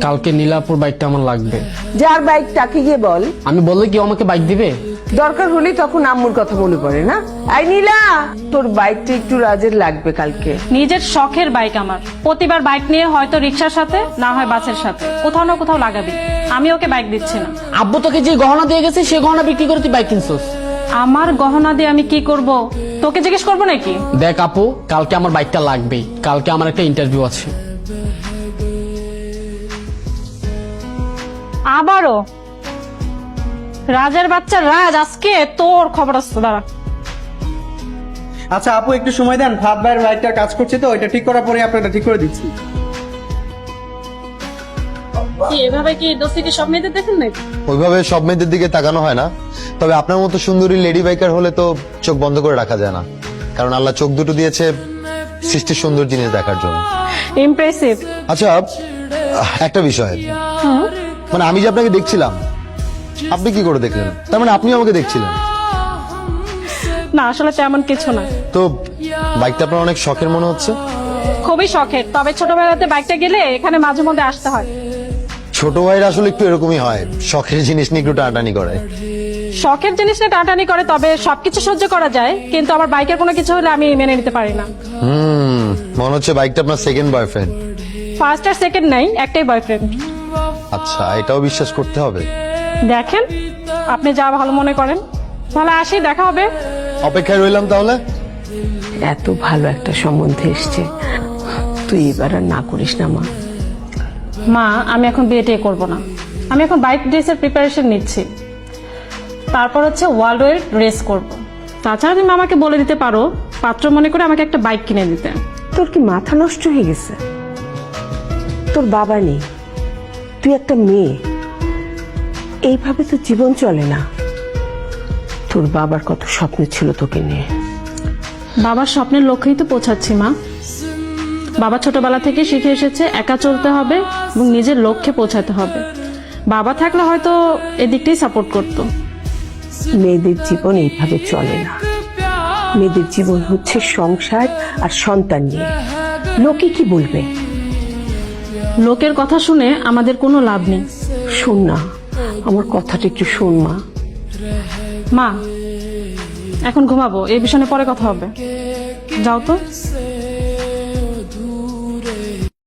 কালকে নীলাপুর বাইকটা আমার লাগবে। যার বাইক তাকে গিয়ে বল। আমি বললে কি আমাকে বাইক দিবে? দরকার হলে তখন আম্মুর কথা মনে পড়ে না। আই নীলা, তোর বাইকটা একটু রাজের লাগবে কালকে। নিজের শখের বাইক আমার, প্রতিবার বাইক নিয়ে হয়তো রিক্সার সাথে না হয় বাসের সাথে কোথাও না কোথাও লাগাবি। আমি ওকে বাইক দিচ্ছি না। আব্বু তোকে যে গহনা দিয়ে গেছে সে গহনা বিক্রি করে তুই বাইক কিনছিস। আমার গহনা দিয়ে আমি কি করব তোকে জিজ্ঞেস করবো নাকি? দেখ আপু, কালকে আমার বাইকটা লাগবেই। কালকে আমার একটা ইন্টারভিউ আছে। আবারও রাজের বাচ্চা রাজ, আজকে তোর খবর আছে, দাঁড়া। আচ্ছা আপু একটু সময় দেন, ফাদ ভাইয়ের বাইকটা কাজ করছে তো, এটা ঠিক করার পরে আপনারা ঠিক করে দিচ্ছি। এভাবে কি দোস্তিকে সব মেয়েদের দেখেন নাকি? ওইভাবে সব মেয়েদের দিকে তাকানো হয় না, তবে আপনার মতো সুন্দরী লেডি বাইকার হলে তো চোখ বন্ধ করে রাখা যায় না, কারণ আল্লাহ চোখ দুটো দিয়েছে সৃষ্টির সুন্দর জিনিস দেখার জন্য। ইমপ্রেসিভ। আচ্ছা একটা বিষয়, মানে আমি যে আপনাকে দেখছিলাম, আপনি কি করে দেখলেন? তার মানে আপনি আমাকে দেখছিলেন? না আসলে তেমন কিছু না। তো বাইকটা আপনার অনেক শখের মনে হচ্ছে। খুবই শখের, তবে ছোটবেলাতে বাইকটা গেলে এখানে মাঝে মধ্যে আসতে হয়। ছোট ভাইরা আসলে একটু এরকমই হয়, শখের জিনিস নিয়ে একটু টানাটানি করে। শখের জিনিস নিয়ে টাটানি করে, তবে সবকিছু সহ্য করা যায়, কিন্তু আমার বাইকের কোনো কিছু হলে আমি মেনে নিতে পারি না। মনে হচ্ছে বাইকটা আপনার সেকেন্ড বয়ফ্রেন্ড। ফার্স্ট আর সেকেন্ড নাই, একটাই বয়ফ্রেন্ড। আচ্ছা, এটাও বিশ্বাস করতে হবে। দেখেন আপনি যা ভালো মনে করেন। তাহলে আসি, দেখা হবে। অপেক্ষায় রইলাম তাহলে। এত ভালো একটা সম্বন্ধে এসছে, তুই এবার আর না করিস না মা। মা আমি এখন বিয়ে করব না, আমি এখন বাইক রেসের প্রিপারেশন নিচ্ছি, তারপর হচ্ছে ওয়ার্ল্ড ওয়াইড রেস করব। তাছাড়া তুমি আমাকে বলে দিতে পারো পাত্র মনে করে আমাকে একটা বাইক কিনে দিতে। তোর কি মাথা নষ্ট হয়ে গেছে? তোর বাবা নেই, তুই একটা মেয়ে, এইভাবে তো জীবন চলে না। তোর বাবার কত স্বপ্ন ছিল তোকে নিয়ে। বাবার স্বপ্নের লক্ষ্যেই তো পৌঁছাচ্ছি মা। বাবা ছোটবেলা থেকে শিখে এসেছে একা চলতে হবে এবং নিজের লক্ষ্যে পৌঁছাতে হবে। বাবা থাকলে হয়তো এদিকটাই সাপোর্ট করতো। মেয়েদের জীবন এইভাবে চলে না। মেয়েদের জীবন হচ্ছে সংসার আর সন্তান নিয়ে। লোকে কি বলবে? লোকের কথা শুনে আমাদের কোনো লাভ নেই। শোন না, আমার কথাটা একটু শোন মা। মা এখন ঘুমাবো, এই বিষয়ে পরে কথা হবে। যাও তো।